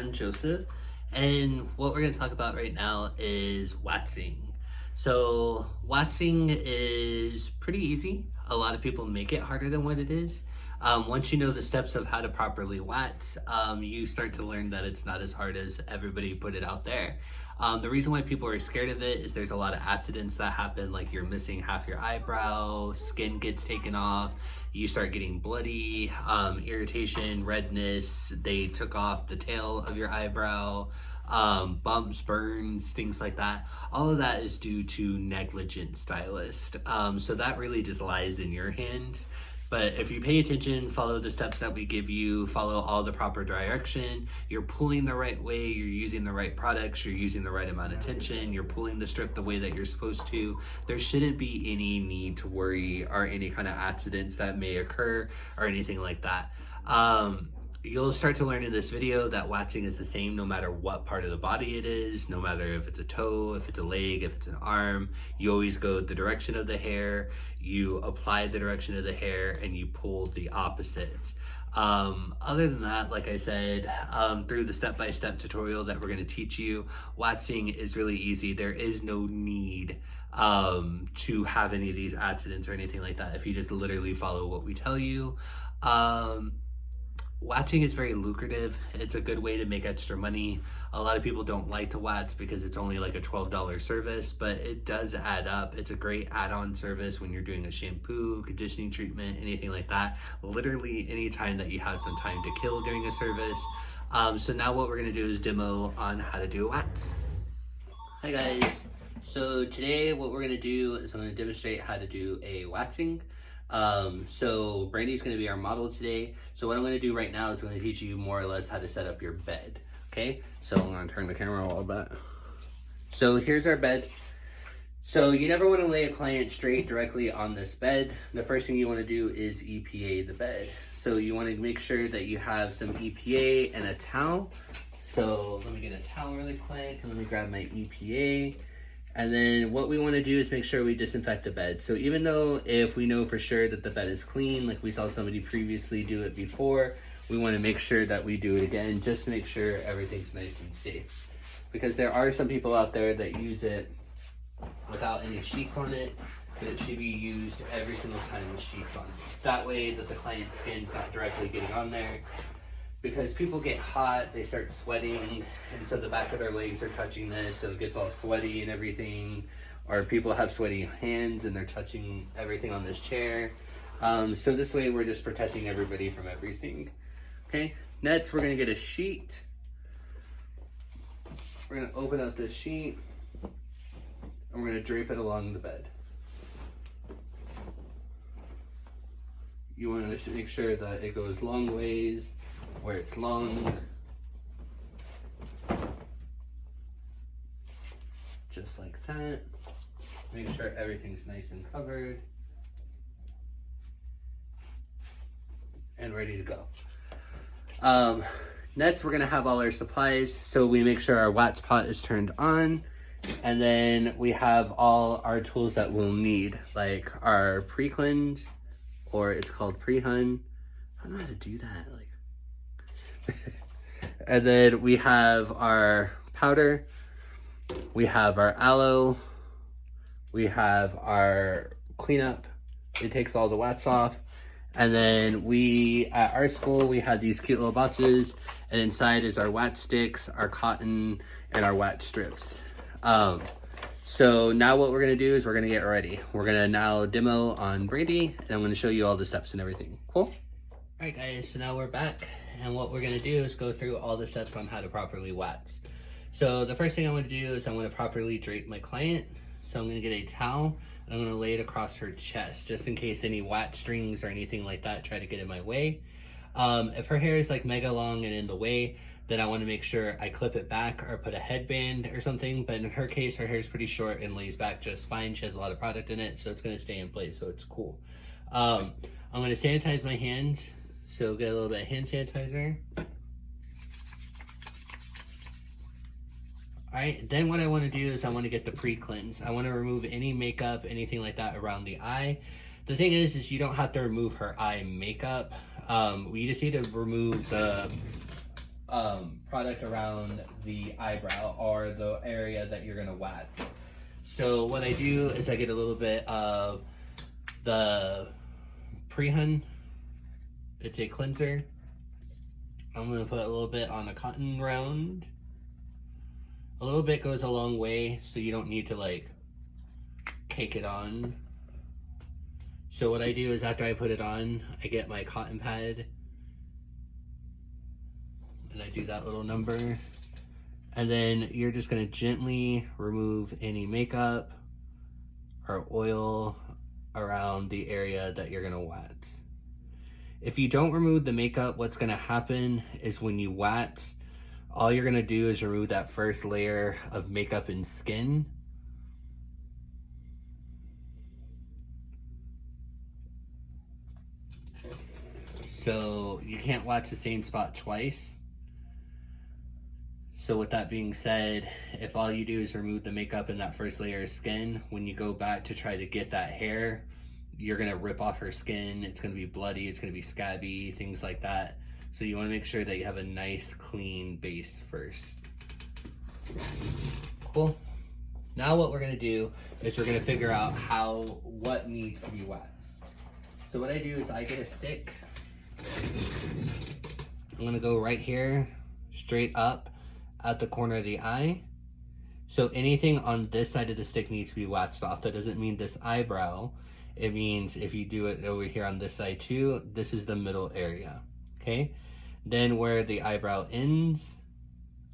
I'm Joseph, and what we're going to talk about right now is waxing. So, waxing is pretty easy. A lot of people make it harder than what it is. Once you know the steps of how to properly wax, you start to learn that it's not as hard as everybody put it out there. The reason why people are scared of it is there's a lot of accidents that happen, like you're missing half your eyebrow, skin gets taken off, you start getting bloody, irritation, redness, they took off the tail of your eyebrow, bumps, burns, things like that. All of that is due to negligent stylist. So that really just lies in your hand. But if you pay attention, follow the steps that we give you, follow all the proper direction, you're pulling the right way, you're using the right products, you're using the right amount of tension, you're pulling the strip the way that you're supposed to, there shouldn't be any need to worry or any kind of accidents that may occur or anything like that. You'll start to learn in this video that waxing is the same no matter what part of the body it is, no matter if it's a toe, if it's a leg, if it's an arm. You always go the direction of the hair, you apply the direction of the hair, and you pull the opposite. Other than that, like I said, through the step-by-step tutorial that we're going to teach you, waxing is really easy. There is no need to have any of these accidents or anything like that if you just literally follow what we tell you. Waxing is very lucrative. It's a good way to make extra money. A lot of people don't like to wax because it's only like a $12 service, but it does add up. It's a great add-on service when you're doing a shampoo, conditioning treatment, anything like that. Literally any time that you have some time to kill during a service. So now what we're gonna do is demo on how to do a wax. Hi guys. So today what we're gonna do is I'm gonna demonstrate how to do a waxing. So Brandy's going to be our model today. So what I'm going to do right now is going to teach you more or less how to set up your bed. Okay, so I'm going to turn the camera a little bit. So here's our bed. So you never want to lay a client straight directly on this bed. The first thing you want to do is EPA the bed. So you want to make sure that you have some EPA and a towel. So let me get a towel really quick and let me grab my EPA. And then what we want to do is make sure we disinfect the bed. So even though if we know for sure that the bed is clean, like we saw somebody previously do it before, we want to make sure that we do it again just to make sure everything's nice and safe. Because there are some people out there that use it without any sheets on it, but it should be used every single time with sheets on it. That way that the client's skin's not directly getting on there. Because people get hot, they start sweating, and so the back of their legs are touching this, so it gets all sweaty and everything. Or people have sweaty hands and they're touching everything on this chair. So this way we're just protecting everybody from everything. Okay, next we're gonna get a sheet. We're gonna open up this sheet, and we're gonna drape it along the bed. You wanna make sure that it goes long ways, where it's long, just like that. Make sure everything's nice and covered and ready to go. Next we're gonna have all our supplies, so we make sure our wax pot is turned on, and then we have all our tools that we'll need, like our pre-cleanse, or it's called pre-hun. I don't know how to do that, like. And then we have our powder, we have our aloe, we have our cleanup. It takes all the wax off. And then we, at our school, we had these cute little boxes, and inside is our wax sticks, our cotton, and our wax strips. So now what we're gonna do is we're gonna get ready. We're gonna now demo on Brandy, and I'm gonna show you all the steps and everything. Cool? All right guys, so now we're back, and what we're gonna do is go through all the steps on how to properly wax. So the first thing I want to do is I want to properly drape my client. So I'm gonna get a towel, and I'm gonna lay it across her chest, just in case any wax strings or anything like that try to get in my way. If her hair is like mega long and in the way, then I want to make sure I clip it back or put a headband or something. But in her case, her hair is pretty short and lays back just fine. She has a lot of product in it, so it's gonna stay in place, so it's cool. I'm gonna sanitize my hands. So get a little bit of hand sanitizer. All right, then what I want to do is I want to get the pre-cleanse. I want to remove any makeup, anything like that around the eye. The thing is you don't have to remove her eye makeup. We just need to remove the product around the eyebrow or the area that you're gonna wax. So what I do is I get a little bit of the pre-hun. It's a cleanser. I'm gonna put a little bit on a cotton round. A little bit goes a long way, so you don't need to like cake it on. So what I do is after I put it on, I get my cotton pad and I do that little number. And then you're just gonna gently remove any makeup or oil around the area that you're gonna wax. If you don't remove the makeup, what's gonna happen is when you wax, all you're gonna do is remove that first layer of makeup and skin. So you can't wax the same spot twice. So with that being said, if all you do is remove the makeup and that first layer of skin, when you go back to try to get that hair, you're gonna rip off her skin. It's gonna be bloody, it's gonna be scabby, things like that. So you wanna make sure that you have a nice clean base first. Cool. Now what we're gonna do is we're gonna figure out what needs to be waxed. So what I do is I get a stick. I'm gonna go right here, straight up at the corner of the eye. So anything on this side of the stick needs to be waxed off. That doesn't mean this eyebrow. It means if you do it over here on this side too, this is the middle area, okay? Then where the eyebrow ends,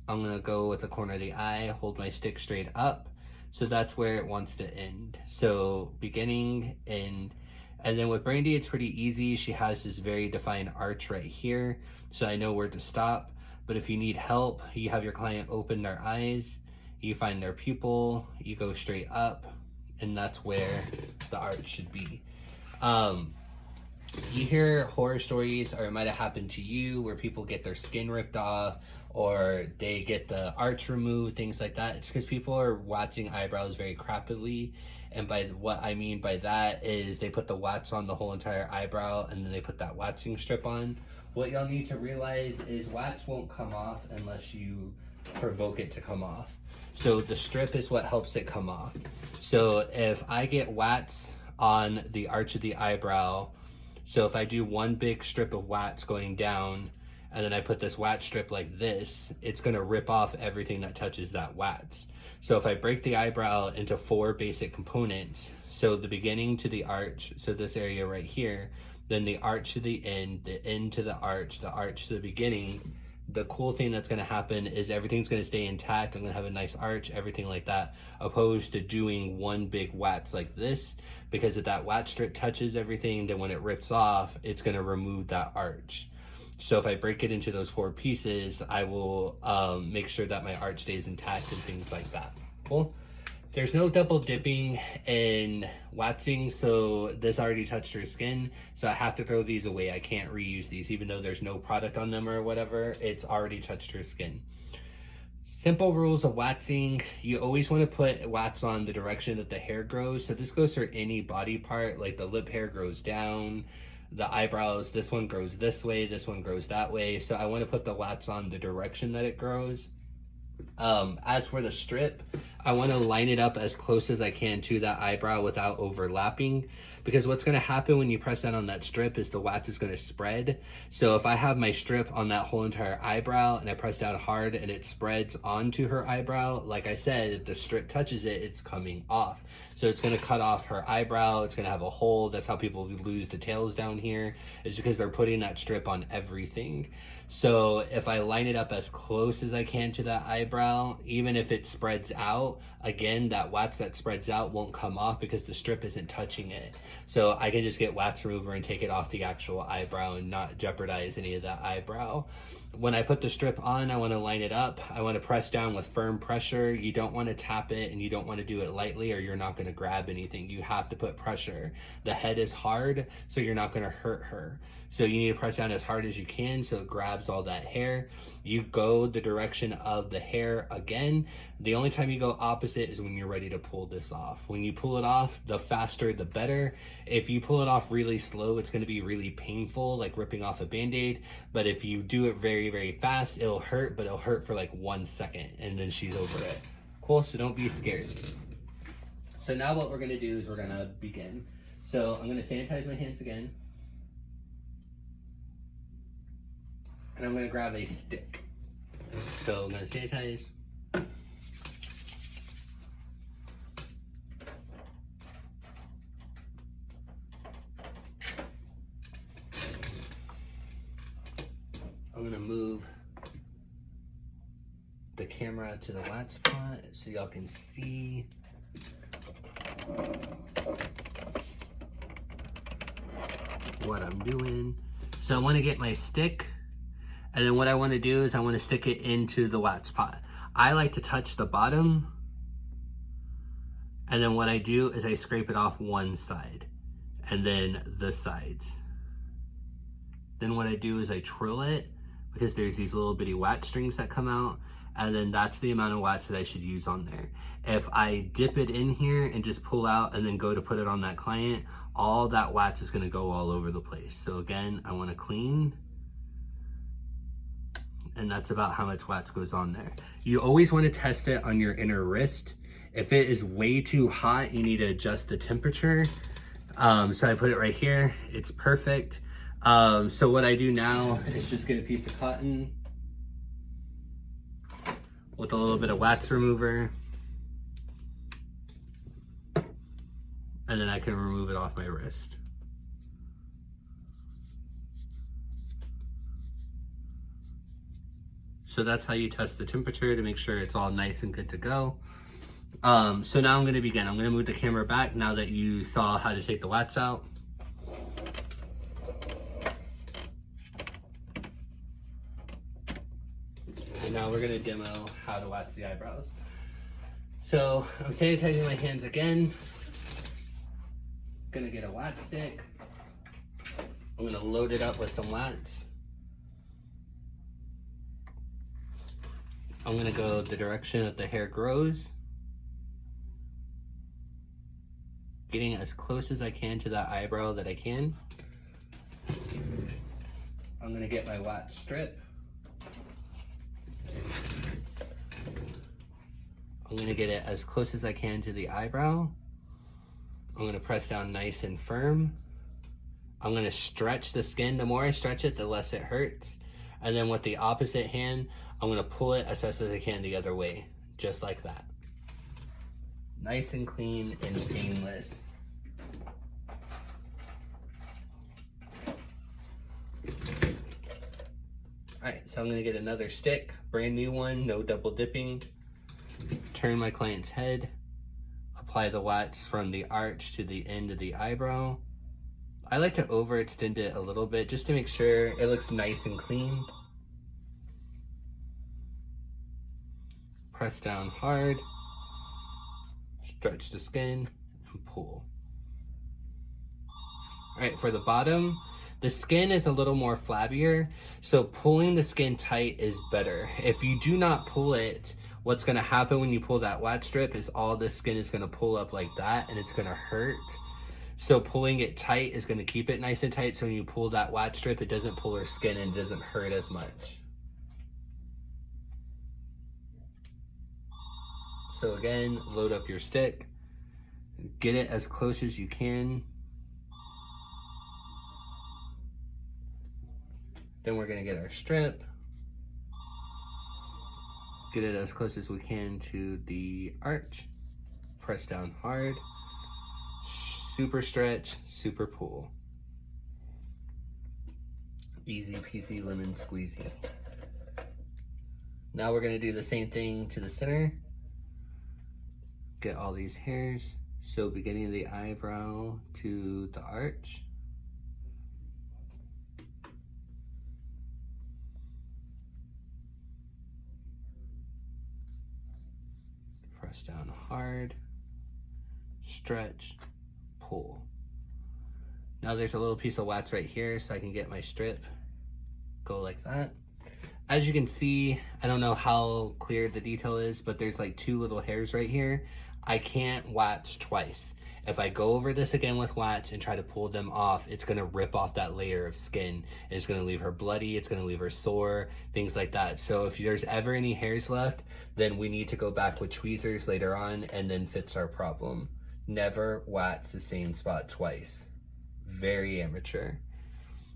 I'm gonna go with the corner of the eye, hold my stick straight up. So that's where it wants to end. So beginning, end. And then with Brandy, it's pretty easy. She has this very defined arch right here, so I know where to stop. But if you need help, you have your client open their eyes, you find their pupil, you go straight up, and that's where the arch should be. You hear horror stories, or it might have happened to you, where people get their skin ripped off, or they get the arch removed, things like that. It's because people are waxing eyebrows very crappily. And by what I mean by that is they put the wax on the whole entire eyebrow and then they put that waxing strip on. What y'all need to realize is wax won't come off unless you provoke it to come off. So the strip is what helps it come off. So if I get wax on the arch of the eyebrow, so if I do one big strip of wax going down and then I put this wax strip like this, it's gonna rip off everything that touches that wax. So if I break the eyebrow into 4 basic components, so the beginning to the arch, so this area right here, then the arch to the end to the arch to the beginning, the cool thing that's gonna happen is everything's gonna stay intact. I'm gonna have a nice arch, everything like that, opposed to doing one big wax like this, because if that wax strip touches everything, then when it rips off, it's gonna remove that arch. So if I break it into those 4 pieces, I will make sure that my arch stays intact and things like that. Cool. There's no double dipping in waxing, so this already touched her skin, so I have to throw these away. I can't reuse these, even though there's no product on them or whatever, it's already touched her skin. Simple rules of waxing: you always want to put wax on the direction that the hair grows. So this goes for any body part, like the lip hair grows down, the eyebrows, this one grows this way, this one grows that way. So I want to put the wax on the direction that it grows. As for the strip, I want to line it up as close as I can to that eyebrow without overlapping, because what's going to happen when you press down on that strip is the wax is going to spread. So if I have my strip on that whole entire eyebrow and I press down hard and it spreads onto her eyebrow, like I said, if the strip touches it, it's coming off. So it's going to cut off her eyebrow, it's going to have a hole. That's how people lose the tails down here, is because they're putting that strip on everything. So if I line it up as close as I can to that eyebrow, even if it spreads out, again, that wax that spreads out won't come off because the strip isn't touching it. So I can just get wax remover and take it off the actual eyebrow and not jeopardize any of that eyebrow. When I put the strip on, I want to line it up. I want to press down with firm pressure. You don't want to tap it and you don't want to do it lightly, or you're not going to grab anything. You have to put pressure. The head is hard, so you're not going to hurt her. So you need to press down as hard as you can so it grabs all that hair. You go the direction of the hair again. The only time you go opposite is when you're ready to pull this off. When you pull it off, the faster the better. If you pull it off really slow, it's going to be really painful, like ripping off a Band-Aid. But if you do it very very, very fast. It'll hurt, but it'll hurt for like 1 second and then she's over it. Cool, so don't be scared. So now what we're gonna do is we're gonna begin. So I'm gonna sanitize my hands again. And I'm gonna grab a stick. So I'm gonna sanitize. I'm gonna move the camera to the wax spot so y'all can see. What I'm doing. So I want to get my stick, and then what I want to do is I want to stick it into the wax pot. I like to touch the bottom, and then what I do is I scrape it off one side and then the sides. Then what I do is I trill it because there's these little bitty wax strings that come out, and then that's the amount of wax that I should use on there. If I dip it in here and just pull out and then go to put it on that client, all that wax is gonna go all over the place. So again, I wanna clean, and that's about how much wax goes on there. You always wanna test it on your inner wrist. If it is way too hot, you need to adjust the temperature. So I put it right here, it's perfect. So what I do now is just get a piece of cotton with a little bit of wax remover, and then I can remove it off my wrist. So that's how you test the temperature to make sure it's all nice and good to go. So now I'm gonna begin. I'm gonna move the camera back now that you saw how to take the wax out. And now we're gonna demo how to wax the eyebrows. So I'm sanitizing my hands again. Gonna get a wax stick. I'm gonna load it up with some wax. I'm gonna go the direction that the hair grows. Getting as close as I can to that eyebrow that I can. I'm gonna get my wax strip. I'm gonna get it as close as I can to the eyebrow. I'm gonna press down nice and firm. I'm gonna stretch the skin. The more I stretch it, the less it hurts. And then with the opposite hand, I'm gonna pull it as fast as I can the other way, just like that. Nice and clean and painless. All right, so I'm gonna get another stick, brand new one, no double dipping. Turn my client's head, apply the wax from the arch to the end of the eyebrow. I like to overextend it a little bit just to make sure it looks nice and clean. Press down hard, stretch the skin, and pull. All right, for the bottom, the skin is a little more flabbier, so pulling the skin tight is better. If you do not pull it, what's gonna happen when you pull that wax strip is all the skin is gonna pull up like that and it's gonna hurt. So pulling it tight is gonna keep it nice and tight, so when you pull that wax strip, it doesn't pull her skin and it doesn't hurt as much. So again, load up your stick, get it as close as you can. Then we're gonna get our strip, get it as close as we can to the arch, press down hard, super stretch, super pull. Easy peasy lemon squeezy. Now we're gonna do the same thing to the center. Get all these hairs. So beginning of the eyebrow to the arch. Press down hard, stretch, pull. Now there's a little piece of wax right here, so I can get my strip, go like that. As you can see, I don't know how clear the detail is, but there's like 2 little hairs right here. I can't wax twice. If I go over this again with wax and try to pull them off, it's gonna rip off that layer of skin. It's gonna leave her bloody, it's gonna leave her sore, things like that. So if there's ever any hairs left, then we need to go back with tweezers later on and then fix our problem. Never wax the same spot twice. Very amateur.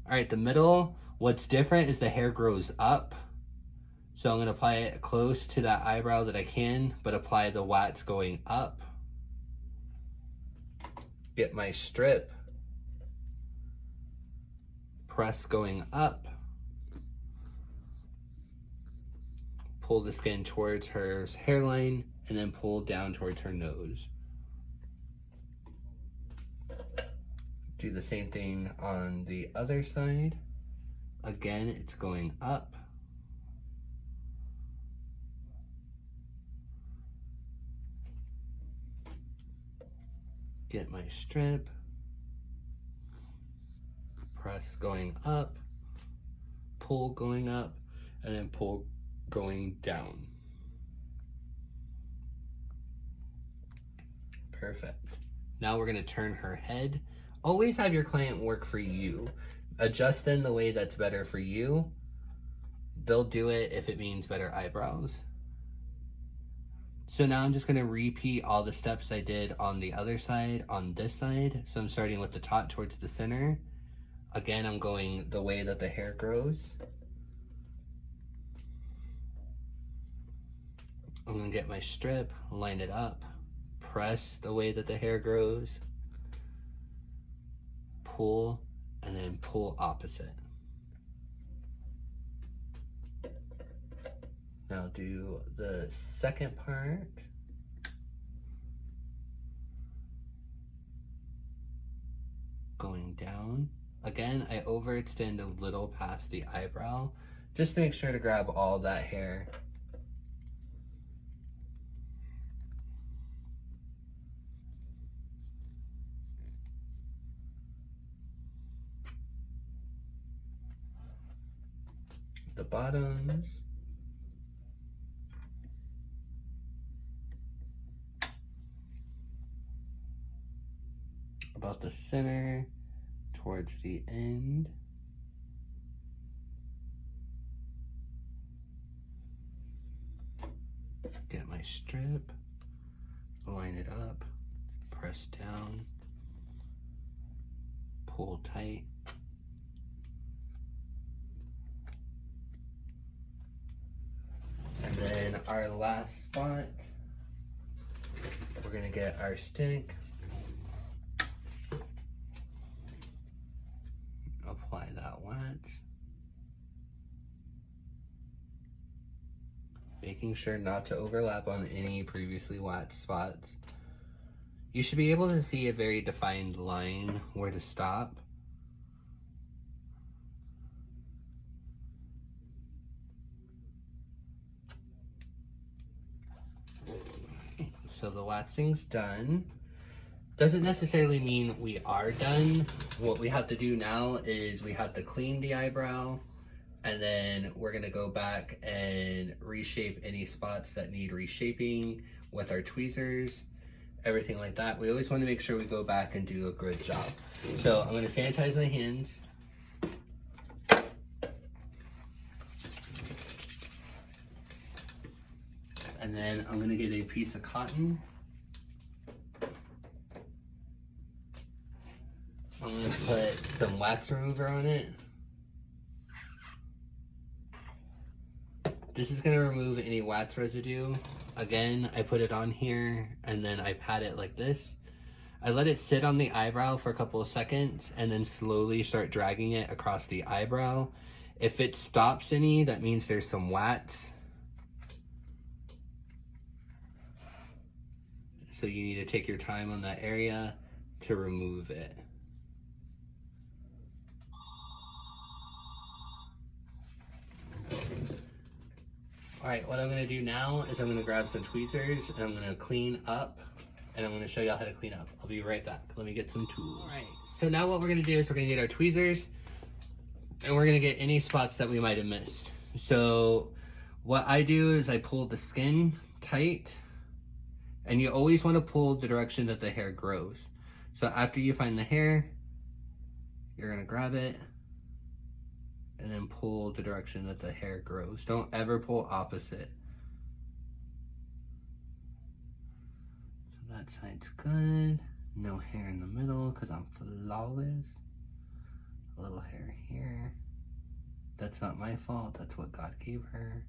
All right, the middle, what's different is the hair grows up. So I'm gonna apply it close to that eyebrow that I can, but apply the wax going up. Get my strip. Press going up. Pull the skin towards her hairline and then pull down towards her nose. Do the same thing on the other side. Again, it's going up. Get my strip. Press going up. Pull going up. And then pull going down. Perfect. Now we're gonna turn her head. Always have your client work for you. Adjust in the way that's better for you. They'll do it if it means better eyebrows. So now I'm just gonna repeat all the steps I did on the other side, on this side. So I'm starting with the top towards the center. Again, I'm going the way that the hair grows. I'm gonna get my strip, line it up, press the way that the hair grows, pull, and then pull opposite. Now do the second part. Going down. Again, I overextend a little past the eyebrow. Just make sure to grab all that hair. The bottoms. About the center, towards the end. Get my strip, line it up, press down, pull tight. And then our last spot, we're gonna get our stick. Apply that wax. Making sure not to overlap on any previously waxed spots. You should be able to see a very defined line where to stop. So the waxing's done. Doesn't necessarily mean we are done. What we have to do now is we have to clean the eyebrow, and then we're gonna go back and reshape any spots that need reshaping with our tweezers, everything like that. We always wanna make sure we go back and do a good job. So I'm gonna sanitize my hands. And then I'm gonna get a piece of cotton. I'm gonna put some wax remover on it. This is gonna remove any wax residue. Again, I put it on here and then I pat it like this. I let it sit on the eyebrow for a couple of seconds and then slowly start dragging it across the eyebrow. If it stops any, that means there's some wax. So you need to take your time on that area to remove it. All right, what I'm gonna do now is I'm gonna grab some tweezers and I'm gonna clean up, and I'm gonna show y'all how to clean up. I'll be right back. Let me get some tools. All right, so now what we're gonna do is we're gonna get our tweezers and we're gonna get any spots that we might have missed. So what I do is I pull the skin tight, and you always wanna pull the direction that the hair grows. So after you find the hair, you're gonna grab it and then pull the direction that the hair grows. Don't ever pull opposite. So that side's good. No hair in the middle because I'm flawless. A little hair here. That's not my fault. That's what God gave her.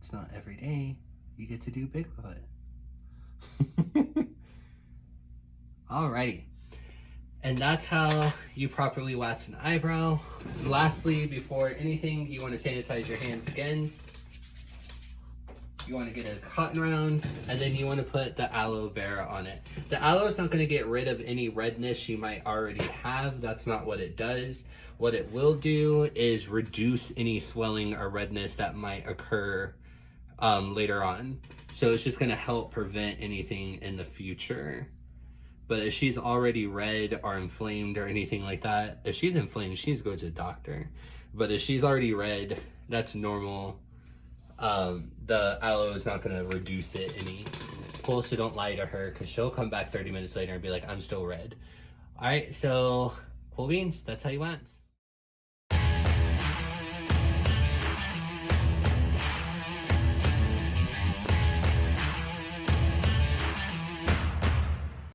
It's not every day you get to do Bigfoot. Alrighty. And that's how you properly wax an eyebrow. Lastly, before anything, you want to sanitize your hands again. You want to get a cotton round, and then you want to put the aloe vera on it. The aloe is not going to get rid of any redness you might already have. That's not what it does. What it will do is reduce any swelling or redness that might occur later on. So it's just going to help prevent anything in the future. But if she's already red or inflamed or anything like that, if she's inflamed, she needs to go to the doctor. But if she's already red, that's normal. The aloe is not going to reduce it any. So don't lie to her, because she'll come back 30 minutes later and be like, I'm still red. All right, so cool beans. That's how you wax.